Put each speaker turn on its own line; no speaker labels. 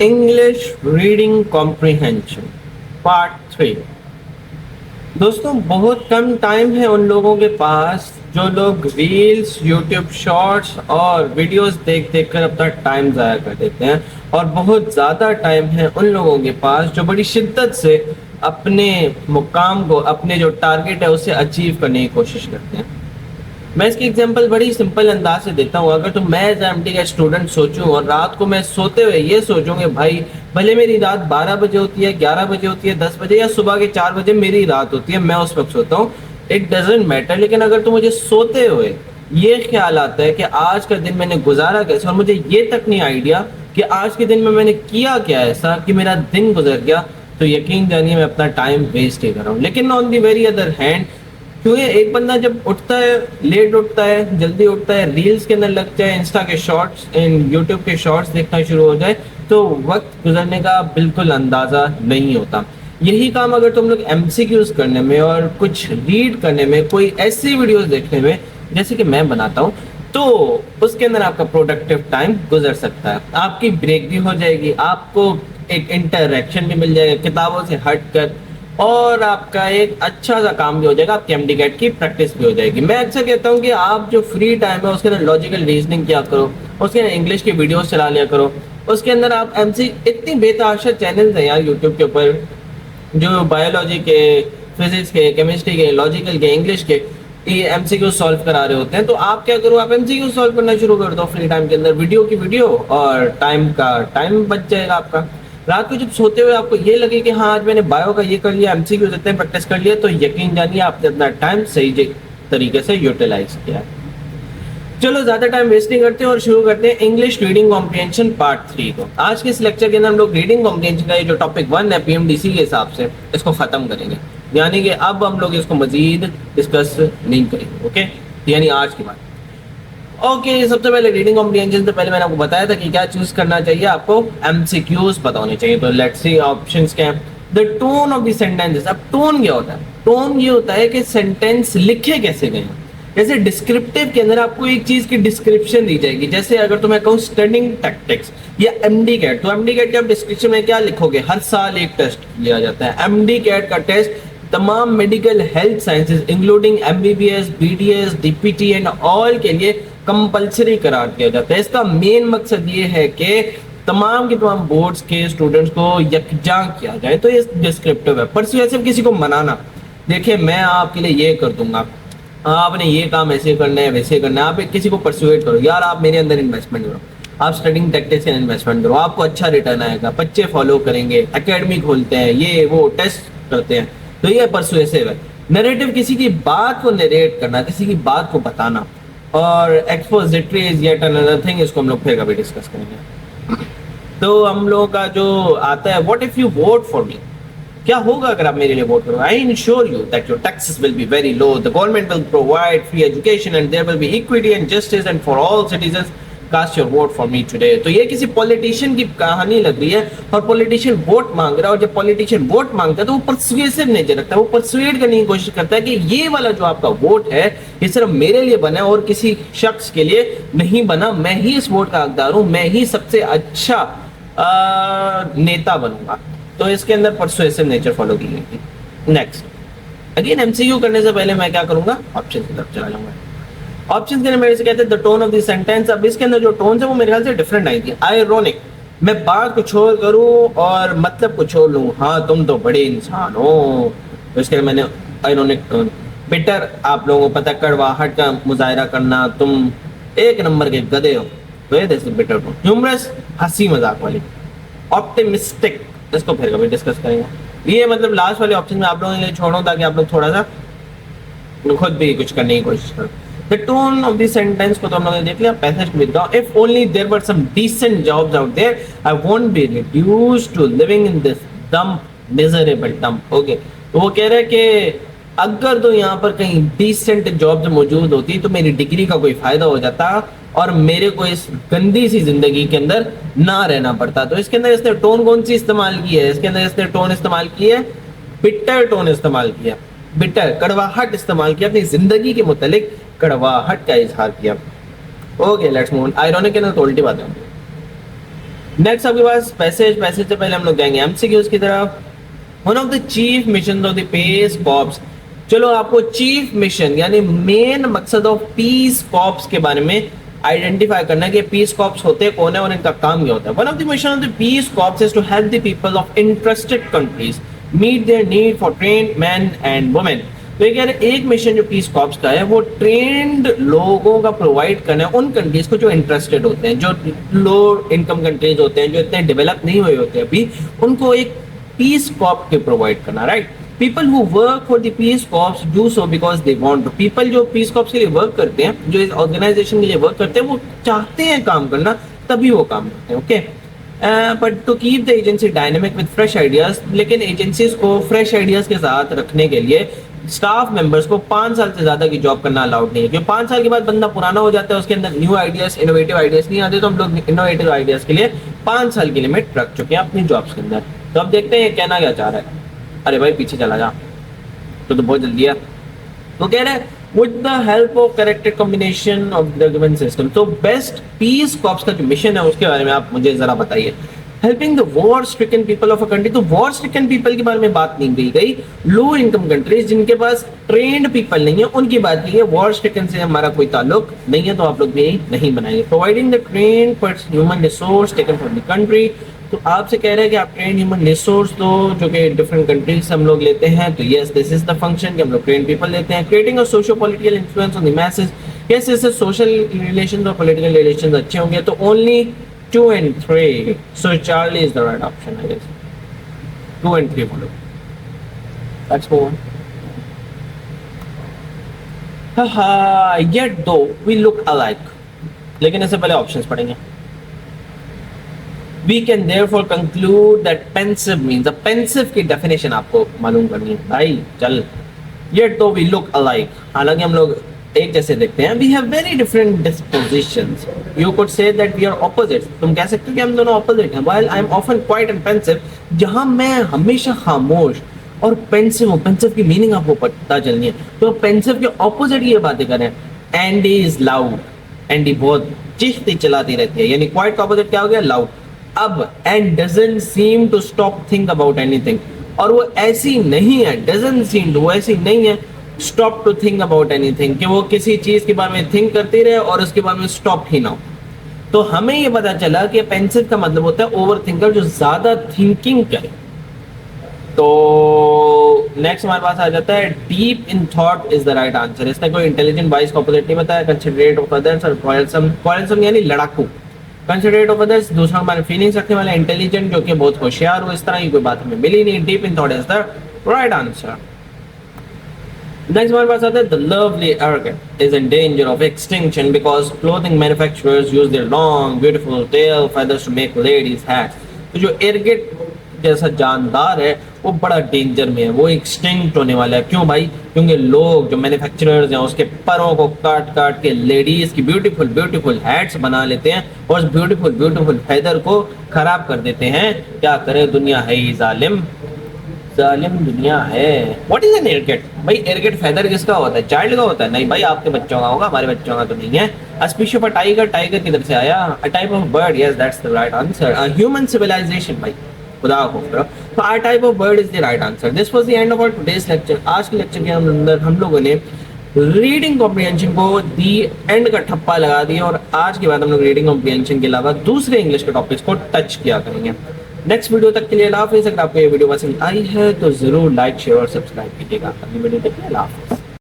English reading comprehension part 3। दोस्तों, बहुत कम time है उन लोगों के पास जो लोग रील्स, यूट्यूब शॉर्ट्स और वीडियोस देख देख कर अपना टाइम ज़ाया कर देते हैं, और बहुत ज़्यादा टाइम है उन लोगों के पास जो बड़ी शिद्दत से अपने मुकाम को, अपने जो टारगेट है उसे अचीव करने की कोशिश करते हैं। मैं इसकी एग्जांपल बड़ी सिंपल अंदाज से देता हूँ। अगर तो मैं एज एमटी का स्टूडेंट सोचूं और रात को मैं सोते हुए ये सोचूंगे, भाई भले मेरी रात 12 बजे होती है, 11 बजे होती है, 10 बजे या सुबह के 4 बजे मेरी रात होती है, मैं उस वक्त सोता हूँ, इट डजेंट मैटर। लेकिन अगर तो मुझे सोते हुए ये ख्याल आता है कि आज का दिन मैंने गुजारा कैसे, और मुझे ये तक नहीं आइडिया कि आज के दिन में मैंने किया क्या ऐसा कि मेरा दिन गुजर गया, तो यकीन जानिए मैं अपना टाइम वेस्ट ही कर रहा हूँ। लेकिन on the very other hand, क्योंकि एक बंदा जब उठता है, लेट उठता है, जल्दी उठता है, रील्स के अंदर लग जाए, इंस्टा के शॉर्ट्स, यूट्यूब के शॉर्ट्स देखना शुरू हो जाए, तो वक्त गुजरने का बिल्कुल अंदाजा नहीं होता। यही काम अगर तुम लोग एमसीक्यूज करने में और कुछ रीड करने में, कोई ऐसी वीडियोस देखने में जैसे कि मैं बनाता हूँ, तो उसके अंदर आपका प्रोडक्टिव टाइम गुजर सकता है। आपकी ब्रेक भी हो जाएगी, आपको एक इंटरेक्शन भी मिल जाएगा किताबों से हट कर, और आपका एक अच्छा सा काम भी हो जाएगा, आपकी एमडी कैट की प्रैक्टिस भी हो जाएगी। मैं अक्सर कहता हूँ कि आप जो फ्री टाइम है उसके अंदर लॉजिकल रीजनिंग किया करो, उसके अंदर इंग्लिश की वीडियोस चला लिया करो, उसके अंदर आप एमसी, इतनी बेतहाशा चैनल्स हैं यार यूट्यूब के ऊपर जो बायोलॉजी के, फिजिक्स के, केमिस्ट्री के, लॉजिकल के, इंग्लिश के ये एमसीक्यू सॉल्व करा रहे होते हैं। तो आप क्या करो, आप एमसीक्यू सॉल्व करना शुरू कर दो फ्री टाइम के अंदर, वीडियो की वीडियो, और टाइम का टाइम बच जाएगा आपका। रात को जब सोते हुए आपको ये लगे कि हाँ आज मैंने बायो का ये कर लिया, एमसीक्यू इतने प्रैक्टिस कर लिया, तो यकीन जानिए आपने अपना टाइम सही तरीके से यूटिलाइज किया है। चलो ज्यादा टाइम वेस्ट नहीं करते और शुरू करते हैं इंग्लिश रीडिंग कॉम्प्रिहेंशन पार्ट 3 को। आज के इस लेक्चर के अंदर हम लोग रीडिंग कॉम्प्रिहेंशन का ये जो टॉपिक 1 है पीएमडीसी के हिसाब से, इसको खत्म करेंगे, यानी कि अब हम लोग इसको मजीद डिस्कस नहीं करेंगे। ओके, यानी आज की बात। ओके, सबसे पहले रीडिंग कॉम्प्रिहेंशन से पहले मैंने आपको बताया था कि क्या चूज करना चाहिए, आपको एमसीक्यूज पता होने चाहिए। तो लेट्स सी ऑप्शंस क्या है। The tone of the sentences. अब टोन क्या होता है? टोन ये होता है कि सेंटेंस लिखे कैसे गए हैं। जैसे डिस्क्रिप्टिव के अंदर आपको एक चीज की डिस्क्रिप्शन दी जाएगी, जैसे अगर तो मैं कहूँ स्टडिंग टैक्टिक्स या एमडी कैट, तो एमडी कैट के आप डिस्क्रिप्शन में क्या लिखोगे? हर साल एक टेस्ट लिया जाता है। एमडी कैट का टेस्ट तमाम medical health sciences including MBBS, BDS, DPT and all के लिए कंपलसरी करार दिया जाता है। इसका मेन मकसद ये है कि तमाम के तमाम बोर्ड्स के स्टूडेंट्स को यकजा किया जाए। तो ये डिस्क्रिप्टिव है। परसुएसिव किसी को मनाना, देखिए मैं आपके लिए ये कर दूंगा, आपने ये काम ऐसे करना है, वैसे करना है। आप एक किसी को परसुएट करो, यार आप मेरे अंदर इन्वेस्टमेंट करो, आप स्टडिंग टैक्टिक्स में इन्वेस्टमेंट करो, आपको अच्छा रिटर्न आएगा, बच्चे फॉलो करेंगे, एकेडमी खोलते हैं, ये वो टेस्ट करते हैं, तो ये परसुएसिव है। नरेटिव किसी की बात को नरेट करना, किसी की बात को बताना, और expository is yet another thing, इसको हम लोग फिर कभी डिस्कस करेंगे। तो हम लोगों का जो आता है, what if you vote for me, क्या होगा अगर आप मेरे लिए वोट करोगे? I ensure you that your taxes will be very low, the government will provide free education and there will be equity and justice and for all citizens, cast your vote for me today. तो ये किसी politician की कहानी लग रही है, और politician vote मांग रहा है, और जब पॉलिटिशियन वोट मांगता है तो वो परसुएसिव नेचर रखता है, वो परसुएड करने की कोशिश करता है कि ये वाला जो आपका वोट है ये सिर्फ मेरे लिए बना है और किसी शख्स के लिए नहीं बना, मैं ही इस वोट का हकदार हूं, मैं ही सबसे अच्छा नेता बनूंगा। तो इसके अंदर परसुएसिव नेचर फॉलो की गई। नेक्स्ट, अगेन एमसीक्यू करने से पहले मैं क्या करूंगा, ऑप्शन की तरफ चला जाऊंगा। ऑप्शन के अंदर मेरे से कहते हैं the tone of the sentence. अब इसके अंदर जो टोन है वो मेरे ख्याल से डिफरेंट आई थी। आयरोनिक, मैं बात कुछ और करूं और मतलब कुछ और लूं, हाँ तुम तो बड़े इंसान हो, तो इसके लिए मैंने आयरोनिक टोन। बिटर, आप लोगों को पता है कड़वाहट का मुजाहरा करना, तुम एक नंबर के गधे हो, तो ये जैसे बिटर टोन। ह्यूमरस, हंसी मजाक वाली। ऑप्टिमिस्टिक, इसको फिर कभी डिस्कस करेंगे। ये मतलब लास्ट वाले ऑप्शन में आप लोगों के लिए छोड़ो ताकि आप लोग थोड़ा सा खुद भी कुछ करने की कोशिश करो। The tone of the sentence को तो हम लोगों ने देख लिया। Passage withdraw, if only there were some decent jobs out there I won't be reduced to living in this dump miserable dump. Okay, तो वो कह रहे हैं कि अगर तो यहाँ पर कहीं डिसेंट जॉब्स मौजूद होती तो मेरी डिग्री का कोई फायदा हो जाता और मेरे को इस गंदी सी जिंदगी के अंदर ना रहना पड़ता। तो इसके अंदर इसने टोन कौन सी इस्तेमाल की है? इसके अंदर इसने टोन इस्तेमाल की है, बिटर टोन इस्तेमाल किया, बिटर कड़वाहट इस्तेमाल किया, अपनी जिंदगी के मुतालिक कड़वाहट का इजहार किया। Okay, let's move on. Ironic के अंदर तो उल्टी बात है। नेक्स्ट आपके पास पैसेज से पहले हम लोग जाएंगे एमसीक्यूज की तरफ। One of the chief mission of the Peace Corps. चलो आपको चीफ मिशन यानी मेन मकसद ऑफ पीस कॉर्प्स के बारे में आइडेंटिफाई करना है कि पीस कॉर्प्स होते कौन है और इनका काम क्या होता है। One of the mission of the Peace Corps is to help the people of interested countries meet their need for trained man and women. तो ये कह रहे एक मिशन जो पीस कॉर्प्स का है वो ट्रेंड लोगों का प्रोवाइड करना है उन कंट्रीज को जो इंटरेस्टेड होते हैं, जो लो इनकम कंट्रीज होते हैं, जो इतने डेवलप नहीं हुए होते अभी, उनको एक पीस कॉर्प के प्रोवाइड करना, right. People who work for the Peace Corps do so because they want to. People जो पीस कॉर्प्स के लिए वर्क करते हैं, जो इस ऑर्गेनाइजेशन के लिए वर्क करते हैं, वो चाहते हैं काम करना, तभी वो काम करते हैं, okay. But to keep the agency dynamic with fresh ideas, लेकिन एजेंसीज को फ्रेश आइडियाज के साथ रखने के लिए स्टाफ मेंबर्स को 5 साल से ज्यादा की जॉब करना अलाउड नहीं है, क्योंकि 5 साल के बाद बंदा पुराना हो जाता है, उसके अंदर न्यू आइडियाज, इनोवेटिव आइडियाज नहीं आते। तो हम लोग इनोवेटिव आइडियाज के लिए 5 साल की लिमिट रख चुके हैं अपनी जॉब्स के अंदर। तो अब देखते हैं कहना क्या चाह रहा है। अरे भाई पीछे चला जा, तो बहुत जल्दी है। तो कह रहे हैं with the help of corrected combination of the given system। तो बेस्ट पीस कॉर्प्स का जो मिशन है उसके बारे में आप मुझे जरा बताइए। Helping the war stricken people of a country. तो वॉर स्ट्रिकन पीपल के बारे में बात नहीं की गई, लो इनकम कंट्रीज जिनके पास ट्रेंड पीपल नहीं है उनकी बात की है। वॉर स्ट्रिकन से हमारा कोई ताल्लुक नहीं है, तो आप लोग भी नहीं बनाएंगे। Providing the trend human resource taken from the country. तो आपसे कह रहे हैं कि आप ट्रेन ह्यूमन रिसोर्स दो जो कि डिफरेंट कंट्रीज से हम लोग लेते हैं। तो yes this is the function कि हम लोग ट्रेन पीपल लेते हैं। Creating a socio political influence on the message. Yes इससे सोशल रिलेशंस और पॉलिटिकल रिलेशंस अच्छे होंगे। तो only 2 and 3, so Charlie is the right option, I guess. 2 and 3 follow. Let's move on. Haha, yet though we look alike. लेकिन इससे पहले options पढ़ेंगे। We can therefore conclude that pensive means, a pensive की definition आपको मालूम करनी है भाई। चल, yet though we look alike, हालांकि हम लोग एक जैसे देखते हैं। We have very different dispositions. You could say that we are opposites. तुम कह सकते हो कि हम दोनों ऑपोजिट हैं। While I am often quite pensive, जहां मैं हमेशा खामोश और पेंसिव हूँ। पेंसिव की मीनिंग आपको पता चलनी है। तो पेंसिव के ऑपोजिट ये बातें करें। Andy is loud. एंडी बहुत चिश्ती चलाती रहती है, यानी क्वाइट का ऑपोजिट क्या हो गया? लाउड। अब and doesn't seem to stop think about anything, और वो ऐसी नहीं है। डजंट सीम टू, वो ऐसी नहीं है stop to think about anything, कि वो किसी चीज के बारे में थिंक करती रहे और उसके बारे में स्टॉप ही ना हो। तो हमें ये पता चला कि पेंसिव का मतलब होता है ओवर थिंकर, जो ज्यादा थिंकिंग करे। तो नेक्स्ट हमारे पास आ जाता है deep in thought is the right answer. इसने कोई इंटेलिजेंट वाइज का ऑपोजिट नहीं बताया। कंसिडरेट ऑफ अदर्स और क्वारलसम यानी लड़ाकू। कंसिडरेट ऑफ अदर्स दूसरों के बारे में फीलिंग्स रखने वाला। इंटेलिजेंट जो कि बहुत होशियार हो, इस तरह की कोई बात हमें मिली नहीं। Deep in thought is the right answer. Next हमारे पास आता है द लवली एरगेट is in danger of extinction because clothing manufacturers use their long beautiful tail feathers to make ladies hats. तो जो एरगेट जैसा जानदार है वो बड़ा डेंजर में है, वो एक्सटिंक्ट होने वाला है। क्यों भाई? क्योंकि लोग जो मैन्युफैक्चरर्स हैं उसके परों को काट काट के लेडीज की ब्यूटीफुल ब्यूटीफुल हैट्स बना लेते हैं और उस ब्यूटीफुल ब्यूटीफुल फेदर को खराब कर देते हैं। क्या करे, दुनिया है ही जालिम, जालिम दुनिया है। व्हाट इज एन एयरगेट? भाई एयरगेट फेदर किसका होता है? चाइल्ड का होता है? नहीं भाई, आपके बच्चों का होगा, हमारे बच्चों का तो नहीं है। A species of a tiger, tiger किधर से आया? A type of bird, yes that's the right answer. A human civilization भाई, खुदा को करो। तो a type of bird is the right answer. This was the end of our today's lecture. आज के लेक्चर के अंदर हम लोगों ने रीडिंग कॉम्प्रिहेंशन को दी एंड का ठप्पा लगा दिया, और आज के बाद हम लोग रीडिंग कॉम्प्रिहेंशन के अलावा दूसरे इंग्लिश के टॉपिक्स को टच किया करेंगे। नेक्स्ट वीडियो तक के लिए अल्लाह हाफिज़। अगर आपको ये वीडियो पसंद आई है तो जरूर लाइक शेयर और सब्सक्राइब कीजिएगा। अगली वीडियो तक के लिए अल्लाह हाफिज़।